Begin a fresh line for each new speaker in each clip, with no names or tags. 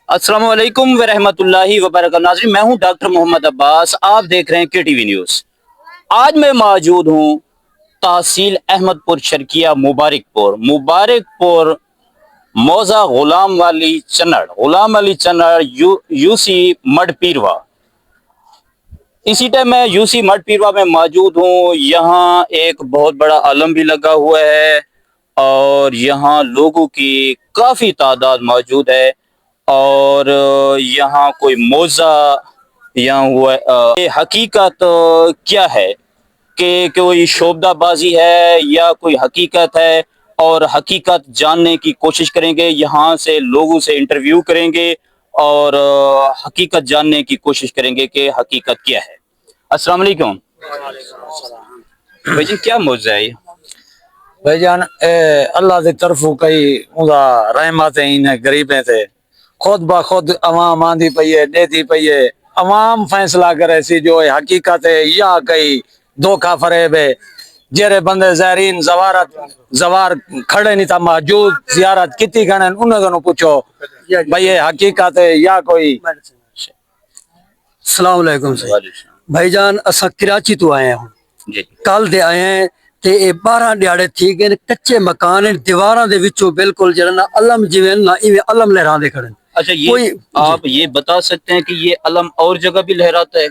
अस्सलाम वालेकुम वरहमतुल्लाहि वबरकातुहू। नाज़रीन, मैं हूं डॉक्टर मोहम्मद अब्बास, आप देख रहे हैं KTV न्यूज़। आज मैं मौजूद हूं तहसील अहमदपुर शर्किया मुबारकपुर मौजा गुलाम अली चन्नड़ यूसी मडपीरवा। इसी टाइम मैं यूसी मडपीरवा में मौजूद हूं। यहाँ एक बहुत बड़ा आलम भी लगा हुआ है और यहाँ लोगों की काफ़ी तादाद मौजूद है और यहाँ कोई मौजा यहाँ हुआ है। ये हकीकत क्या है कि कोई शोबदाबाजी है या कोई हकीकत है, और हकीकत जानने की कोशिश करेंगे। यहाँ से लोगों से इंटरव्यू करेंगे और हकीकत जानने की कोशिश करेंगे कि हकीकत क्या है। अस्सलाम वालेकुम भाईजान, क्या मौजा है ये?
भाईजान अल्लाह की तरफों कई उदा रहमत इन गरीबें थे, खुद ब खुद अवाम आंधी पई है, देती पई है। अवाम फैसला करे सी जो हकीकत है या कई धोखा फरेब है। जेरे बंदे ज़ायरीन जवार खड़े नहीं था मौजूद, जियारत किती गणे उन्हें पूछो भाई ये हकीकत है या कोई। अस्सलाम वालेकुम भाईजान, असा कराची तो आए हैं, कल दे आए हैं ते 12 दिहाड़े थी गए। कच्चे मकान दीवारां दे विचों बिल्कुल जरा ना अलम जिवें ना इवें अलम लहरांदे खड़े।
अच्छा, ये आप ये बता सकते हैं कि ये अलम और जगह भी लहराता है?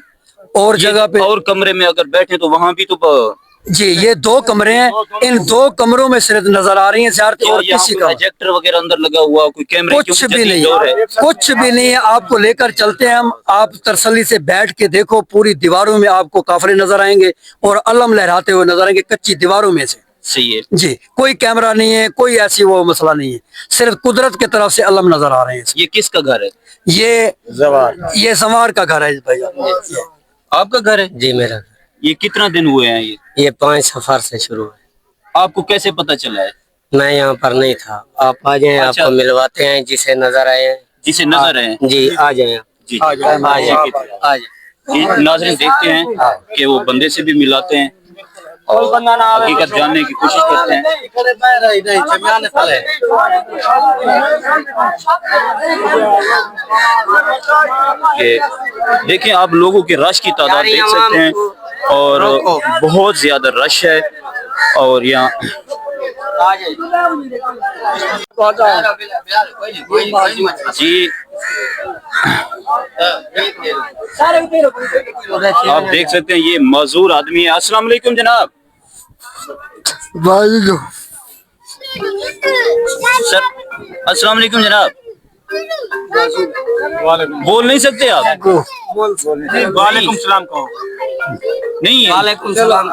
और जगह पे
और कमरे में अगर बैठे तो वहां भी तो
जी, ये 2 कमरे हैं, इन 2 कमरों में सिर्फ नजर आ रही है ज़ियारतें और किसी का
प्रोजेक्टर वगैरह अंदर लगा हुआ कोई कैमरे
कुछ भी नहीं है, कुछ भी नहीं है। आपको लेकर चलते हैं हम, आप तसल्ली से बैठ के देखो, पूरी दीवारों में आपको काफरे नजर आएंगे और अलम लहराते हुए नजर आएंगे कच्ची दीवारों में से।
सही है
जी, कोई कैमरा नहीं है, कोई ऐसी वो मसला नहीं है, सिर्फ कुदरत की तरफ से अलम नजर आ रहे हैं।
ये किसका घर है?
ये सवार का घर है भैया।
आपका घर है?
जी मेरा।
ये कितना दिन हुए हैं?
ये 5 सफर से शुरू है।
आपको कैसे पता चला है?
मैं यहाँ पर नहीं था, आप आ जाएं।
अच्छा।
आपको मिलवाते हैं जिसे नजर आए।
जिसे नजर आए
जी आ जाए,
जी
आ जाए।
नाज़रीन देखते हैं कि वो बंदे से भी मिलाते हैं और हकीकत जानने की कोशिश करते हैं। देखें आप लोगों के रश की तादाद देख सकते हैं और बहुत ज्यादा रश है और यहाँ जी आप देख सकते हैं ये मजदूर आदमी है। अस्सलाम वालेकुम जनाब। सर अस्सलाम वालेकुम जनाब। बोल नहीं सकते आप?
वालेकुम सलाम कहो।
नहीं
वालेकुम सलाम।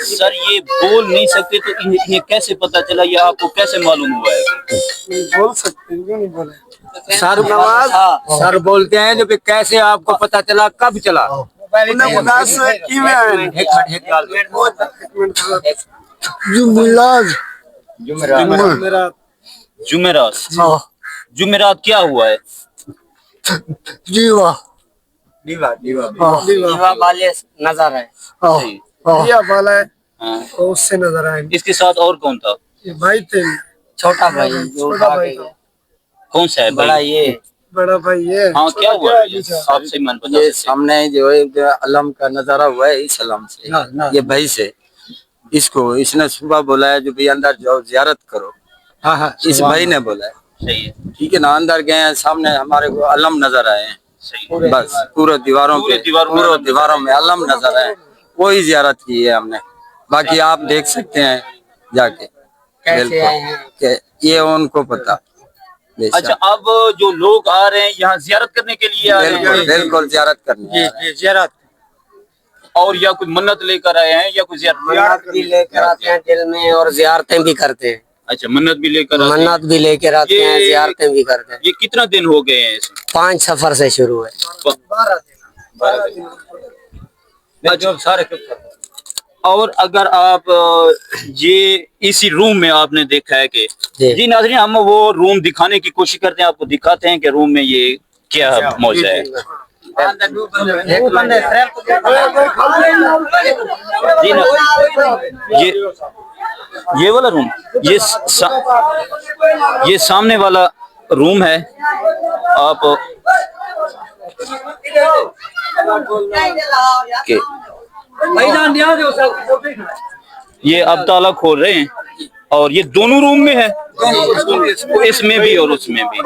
सर ये बोल नहीं सकते तो इन्हें कैसे पता चला, ये आपको कैसे मालूम हुआ है?
बोल सकते हैं, क्यों नहीं बोले?
सर बोलते हैं जो कैसे आपको पता चला, कब चला?
जुमेरात क्या हुआ है?
जीवा
वाले नजर है।
वाला है
हाँ।
तो उससे नजर आए।
इसके साथ और कौन था?
ये भाई थे,
छोटा भाई
छोटा भाई था।
कौन सा है?
बड़ा ये
बड़ा भाई ये।
हाँ, क्या हुआ? आपसे मन बता
ये
सकते हैं।
सामने जो है अलम का नजारा हुआ है, इस अलम से ये भाई से इसको इसने सुबह बोला है जो भी अंदर जाओ जियारत करो। हाँ, इस भाई ने बोला है।
सही है,
ठीक है ना, अंदर गए हैं, सामने हमारे को अलम नजर आए हैं।
सही है।
बस पूरे दीवारों में अलम नजर आए, वही जियारत की है हमने। बाकी आप देख सकते हैं जाके बिल्कुल, ये उनको पता।
अच्छा, अब जो लोग आ रहे हैं यहाँ जियारत करने के लिए आ रहे हैं?
बिल्कुल जियारत करने।
जी जियारत।
और या कोई मन्नत लेकर आए हैं या कोई
मन्नत भी लेकर आते हैं दिल में और जियारतें भी करते हैं।
अच्छा, मन्नत भी लेकर
मन्नत भी लेकर आते हैं, जियारतें भी करते हैं।
ये कितना दिन हो गए हैं इसे?
5 सफर से शुरू है।
12 दिन।
अच्छा, सारे और अगर आप ये इसी रूम में आपने देखा है कि जी नाज़रीन, हम वो रूम दिखाने की कोशिश करते हैं, आपको दिखाते हैं कि रूम में ये क्या मौजूद है। जी ना, ये वाला रूम, ये सामने वाला रूम है آپ کہ یہ اب تالا کھول رہے ہیں اور یہ دونوں روم میں ہے، اس میں بھی اور اس میں بھی۔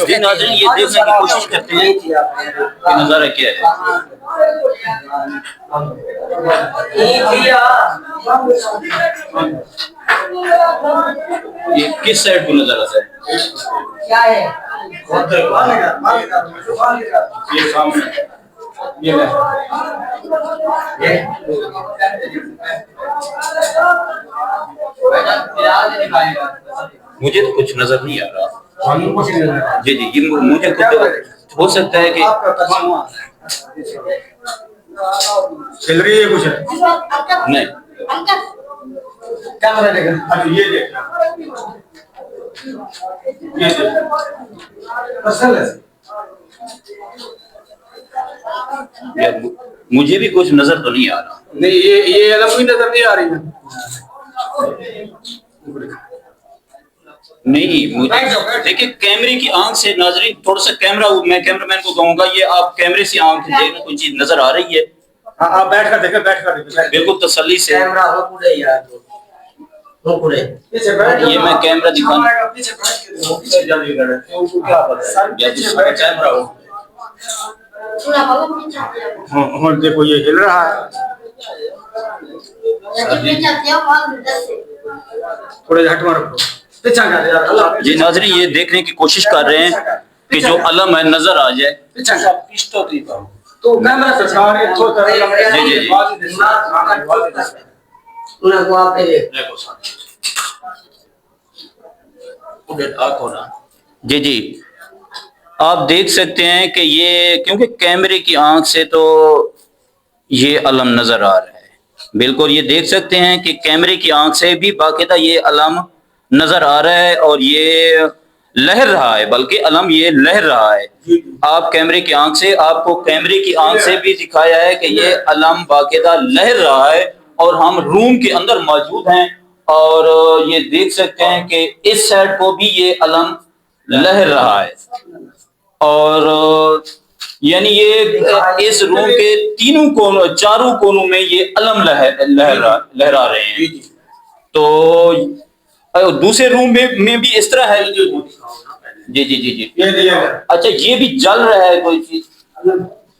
جی ناظرین یہ دیکھنے کی کوشش کرتے ہیں کہ نظارہ کیا ہے۔ یہ کس سائڈ کو نظر آتا ہے؟ یہ سامنے مجھے تو کچھ نظر نہیں آ رہا۔ جی جی یہ مجھے کچھ ہو سکتا ہے کہ
چل رہی ہے کچھ
نہیں۔ مجھے بھی کچھ نظر تو نہیں آ رہا۔
نہیں یہ علم بھی نظر نہیں آ رہی ہے۔
نہیں مجھے دیکھیں کیمرے کی آنکھ سے ناظرین تھوڑا سا کیمرہ، میں کیمرہ مین کو کہوں گا یہ آپ کیمرے سے آنکھ دیکھیں کوئی چیز نظر آ رہی ہے؟
آپ بیٹھ کر دیکھیں، بیٹھ کر دیکھیں
بالکل تسلی سے۔
کیمرہ ہو پورے یار ہو پورے
یہ میں کیمرہ دکھانا
ہوں دیکھو یہ ہل رہا ہے، تھوڑے ہٹ میں رکھو۔
جی ناظرین یہ دیکھنے کی کوشش کر رہے ہیں کہ جو علم ہے نظر آ جائے۔
تو کیمرہ سے سارے
جی جی جی جی جی آپ دیکھ سکتے ہیں کہ یہ کیونکہ کیمرے کی آنکھ سے تو یہ علم نظر آ رہا ہے، بالکل یہ دیکھ سکتے ہیں کہ کیمرے کی آنکھ سے بھی باقاعدہ یہ علم نظر آ رہا ہے اور یہ لہر رہا ہے، بلکہ علم یہ لہر رہا ہے۔ آپ کیمرے کی آنکھ سے، آپ کو کیمرے کی آنکھ سے بھی دکھایا ہے کہ یہ علم باقاعدہ لہر رہا ہے اور ہم روم کے اندر موجود ہیں اور یہ دیکھ سکتے ہیں کہ اس سائڈ کو بھی یہ علم لہر رہا ہے اور یعنی یہ اس روم کے تینوں کونوں، چاروں کونوں میں یہ علم لہرا رہے ہیں۔ تو دوسرے روم میں بھی اس طرح ہے۔ جی جی جی جی اچھا یہ بھی جل رہا ہے کوئی چیز؟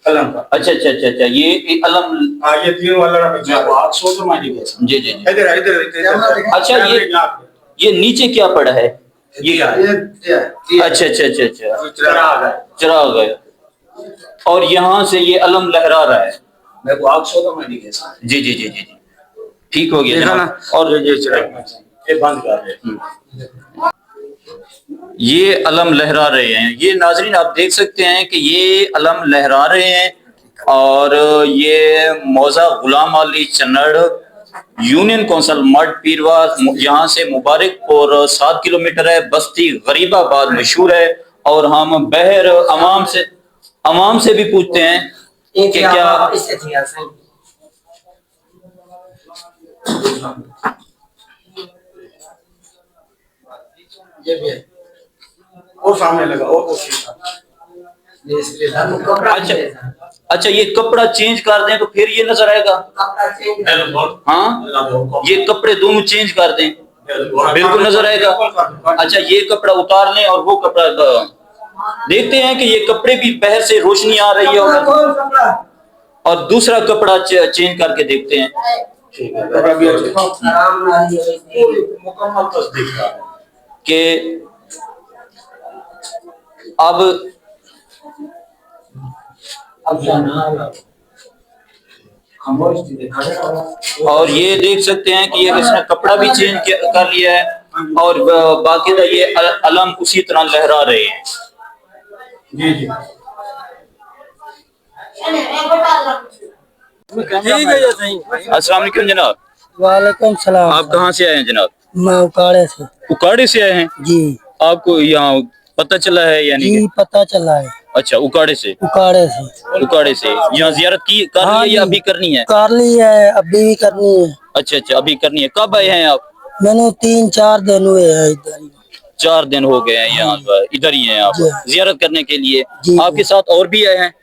اچھا اچھا اچھا اچھا یہ علم جی جی جی اچھا یہ نیچے کیا پڑا ہے؟ یہ اچھا اچھا اچھا اچھا چراغ ہے اور یہاں سے یہ علم لہرا رہا ہے۔ جی جی جی جی ٹھیک ہو گیا جناب۔ اور یہ علم لہرا رہے ہیں، یہ ناظرین آپ دیکھ سکتے ہیں کہ یہ علم لہرا رہے ہیں اور یہ موضع غلام علی چنڑ یونین کونسل مڈ پیروا، یہاں سے مبارک پور 7 کلومیٹر ہے، بستی غریب آباد مشہور ہے اور ہم بہر عوام سے بھی پوچھتے ہیں کہ کیا
اور سامنے لگا اور
اچھا یہ کپڑا چینج کر دیں تو پھر یہ نظر آئے گا؟ ہاں یہ کپڑے دونوں چینج کر دیں بالکل نظر آئے گا۔ اچھا یہ کپڑا اتار لیں اور وہ کپڑا دیکھتے ہیں کہ یہ کپڑے بھی بہر سے روشنی آ رہی ہے اور دوسرا کپڑا چینج کر کے دیکھتے ہیں کہ اب اور یہ دیکھ سکتے ہیں کہ یہ اس نے کپڑا بھی چینج کر لیا ہے اور باقاعدہ یہ علم اسی طرح لہرا رہے ہیں۔
جی جی
السلام علیکم جناب۔
وعلیکم السلام۔
آپ کہاں سے آئے ہیں جناب؟
میں اکاڑے سے۔
اکاڑے سے آئے ہیں؟
جی۔
آپ کو یہاں پتہ چلا ہے یعنی؟
جی پتہ چلا ہے۔
اچھا اکاڑے سے؟
اکاڑے سے۔
اکاڑے سے یہاں زیارت کی کر لی ہے یا ابھی کرنی ہے؟
کر لی ہے ابھی بھی کرنی ہے۔
اچھا اچھا ابھی کرنی ہے۔ کب آئے ہیں آپ؟
میں نے 3-4 دن ہوئے ہیں ادھر۔
4 दिन हो गए हैं यहाँ पर, इधर ही हैं आप जियारत करने के लिए।
जी।
आपके साथ और भी आए हैं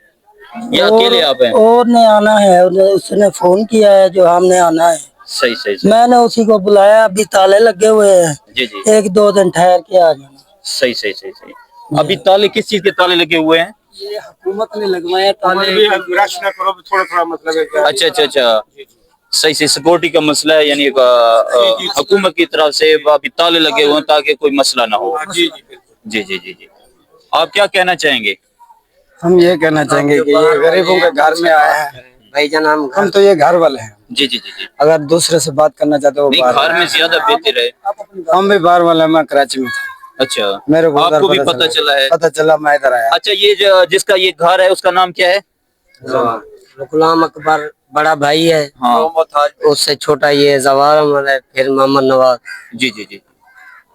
या अकेले आप हैं?
और ने आना है, उसने फोन किया है जो हमने आना है,
सही सही सही।
मैंने उसी को बुलाया। अभी ताले लगे हुए हैं,
जी जी,
1-2 दिन ठहर के आ जाना।
सही सही सही सही। अभी ताले किस चीज के ताले लगे हुए हैं?
ये हुकूमत ने लगवाया ताले।
रश ना करो, थोड़ा थोड़ा मतलब है क्या?
अच्छा अच्छा अच्छा, सही सही, सिक्योरिटी का मसला है, यानी हुकूमत की तरफ से अभी ताले लगे हुए हैं ताकि कोई मसला ना हो।
जी जी,
जी जी जी जी। आप क्या कहना चाहेंगे?
हम ये कहना चाहेंगे कि ये गरीबों के घर में आए हैं
भाईजान
हम, तो ये घर वाले हैं।
जी जी जी जी।
अगर दूसरे से बात करना चाहते हो
नहीं,
बाहर,
घर में ज्यादा बेहतर है।
हम भी बाहर वाले, मैं कराची में था,
अच्छा,
मेरे को उधर
आपको भी पता चला है?
पता चला, मैं इधर आया।
अच्छा, ये जिसका ये घर है उसका नाम क्या है?
गुलाम अकबर बड़ा भाई है,
हाँ,
उससे छोटा ये जवार अहमद है, फिर मोहम्मद नवाज।
जी जी जी।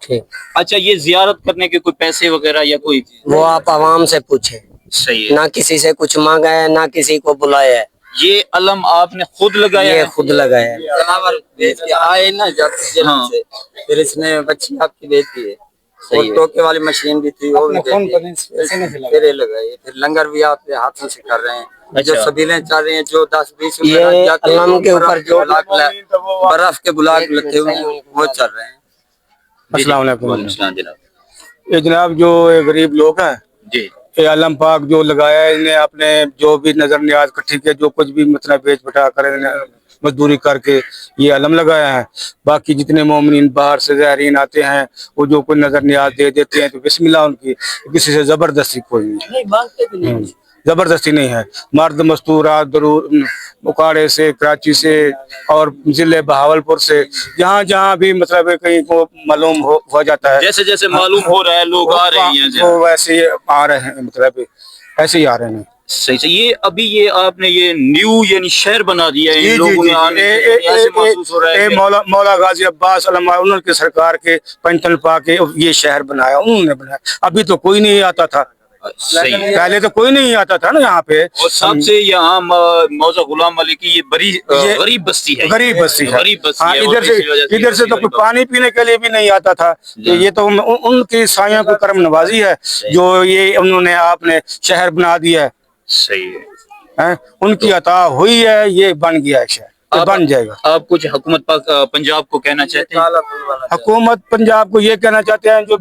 ठीक,
अच्छा, ये जियारत करने के कोई पैसे वगैरह या कोई?
वो आप आवाम से पूछे,
सही है।
ना किसी से कुछ मांगा है ना किसी को बुलाया है,
ये अलम आपने खुद लगाया
ये
है?
खुद लगाया है।
जनावर बेच के आए ना जेल
हाँ।
से, फिर इसने बच्ची आपकी बेच दी है,
सही
और
है।
टोके वाली मशीन भी थी, वो भी दे दी। फिर ये लगाए, फिर लंगर भी आप हाथों से कर रहे हैं। जो
अच्छा।
सबीलें चल रही हैं, जो 10-20
ये अलम के ऊपर जो
बर्फ के बुलाक लगे हुए हैं, वो चल रहे हैं।
अस्सलाम वालेकुम।
वालेकुम सलाम जनाब।
ये जनाब जो ये गरीब लोग हैं,
जी
ये आलम पाक जो लगाया है, इन्हें अपने जो भी नजर नियाज इकट्ठी के जो कुछ भी मतलब बेच बटा कर मजदूरी करके ये आलम लगाया है। बाकी जितने मोमिनीन बाहर से ज़ायरीन आते हैं, वो जो कोई नजर नियाज दे देते हैं तो बिस्मिल्लाह उनकी, किसी से जबरदस्ती कोई नहीं, जबरदस्ती नहीं है। मर्द मस्तूरात दरूर उकाड़े से, कराची से और जिले बहावलपुर से, जहाँ जहाँ भी मतलब है कहीं को मालूम हो जाता है,
जैसे जैसे मालूम हो रहा है लोग आ रहे हैं यहाँ।
वो वैसे ही आ रहे हैं, मतलब ऐसे ही आ रहे हैं।
सही से। ये अभी ये आपने ये न्यू यानी शहर बना दिया है,
जी
इन
जी
लोगों
जी,
ने आने से ऐसे महसूस हो रहा है कि-
मौला गाजी अब्बास उन्होंने सरकार के पंचतन पा के ये शहर बनाया, उन्होंने बनाया। अभी तो कोई नहीं आता था,
सही है।
पहले तो कोई नहीं आता था ना यहाँ पे।
और सबसे यहाँ मौजा गुलाम अली की ये बड़ी गरीब बस्ती है,
गरीब बस्ती है।
गरीब बस्ती
हाँ,
है। और इसी वजह
इधर से तो कोई पानी पीने के लिए भी नहीं आता था। तो ये तो उनकी सायों की करम नवाजी है जो ये उन्होंने आपने शहर बना दिया है।
सही है।
उनकी अता हुई है, ये बन गया है शहर, ये बन जाएगा।
आप कुछ हुकूमत पंजाब को कहना चाहते हैं?
हुकूमत पंजाब को ये कहना चाहते हैं, जो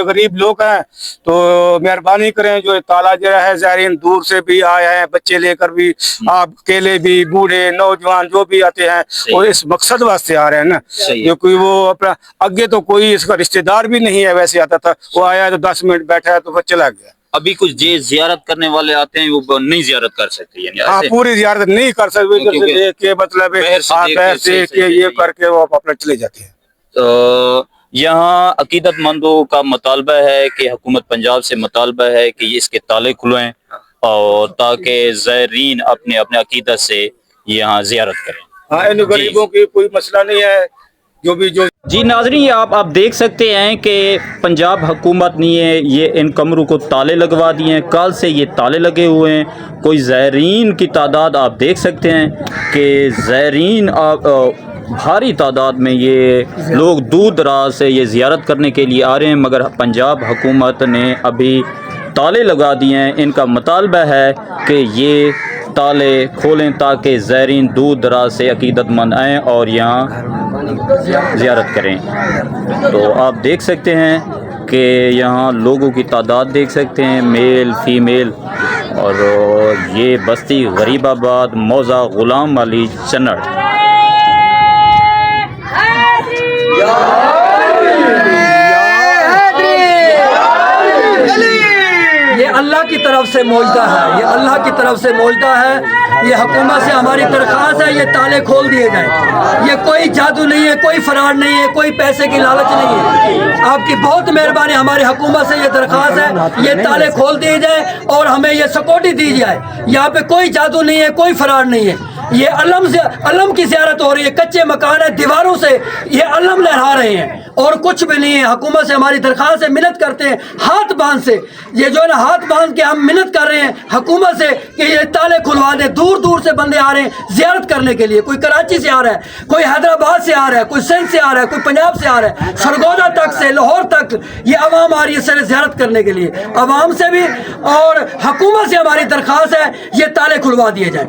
गरीब लोग हैं तो मेहरबानी करें, जो ताला जो है ज़ायरीन दूर से भी आए हैं, बच्चे लेकर भी, आप अकेले भी, बूढ़े नौजवान जो भी आते हैं, और इस मकसद वास्ते आ रहे हैं ना, जो कोई वो अपना आगे तो कोई इसका रिश्तेदार भी नहीं है, वैसे आता था, वो आया तो 10 मिनट बैठा तो फिर चला गया।
अभी कुछ जे जियारत करने वाले आते हैं वो नहीं जियारत कर सकते, यानी
हाँ,
ऐसे?
पूरी जियारत नहीं कर सकते, इधर से देख के मतलब
बाहर से देख के,
पैर देख के ये करके वो अपना चले जाते हैं।
तो यहाँ अकीदतमंदों का मुतालबा है कि हुकूमत पंजाब से मुतालबा है कि इसके ताले खुलवाएं और ताकि ज़ायरीन अपने अपने अकीदत से यहाँ जियारत करें।
हाँ, इन गरीबों की कोई मसला नहीं है, जो
जी नाज़रीन, आप देख सकते हैं कि पंजाब हुकूमत ने ये इन कमरों को ताले लगवा दिए हैं। कल से ये ताले लगे हुए हैं। कोई ज़ायरीन की तादाद आप देख सकते हैं कि ज़ायरीन भारी तादाद में ये लोग दूर दराज से ये ज़ियारत करने के लिए आ रहे हैं, मगर पंजाब हुकूमत ने अभी ताले लगा दिए हैं। इनका मुतालबा है कि ये ताले खोलें ताकि ज़ायरीन दूर दराज से अकीदतमंद आएँ और यहाँ ज़ियारत करें। तो आप देख सकते हैं कि यहाँ लोगों की तादाद देख सकते हैं, मेल फीमेल, और ये बस्ती गरीबाबाद मौजा गुलाम अली चन्नड़।
ये अल्लाह की तरफ से मौजदा है, ये अल्लाह की तरफ से मौजदा है। ये हुकूमत से हमारी दरख्वास्त है, ये ताले खोल दिए जाए। ये कोई जादू नहीं है, कोई फरार नहीं है, कोई पैसे की लालच नहीं है। आपकी बहुत मेहरबानी, हमारी हुकूमत से ये दरख्वास्त है, ये ताले खोल दिए जाए और हमें ये सिक्योरिटी दी जाए। यहाँ पे कोई जादू नहीं है, कोई फरार नहीं है। یہ علم کی زیارت ہو رہی ہے, کچے مکان ہے, دیواروں سے یہ علم لہرا رہے ہیں اور کچھ بھی نہیں ہے. حکومت سے ہماری درخواست ہے, منت کرتے ہیں ہاتھ باندھ سے, یہ جو ہے نا ہاتھ باندھ کے ہم منت کر رہے ہیں حکومت سے کہ یہ تالے کھلوا دیں. دور دور سے بندے آ رہے ہیں زیارت کرنے کے لیے, کوئی کراچی سے آ رہا ہے, کوئی حیدرآباد سے آ رہا ہے, کوئی سندھ سے آ رہا ہے, کوئی پنجاب سے آ رہا ہے, سرگودا تک سے لاہور تک یہ عوام آ رہی ہے سر زیارت کرنے کے لیے. عوام سے بھی اور حکومت سے ہماری درخواست ہے یہ تالے کھلوا دیے جائیں.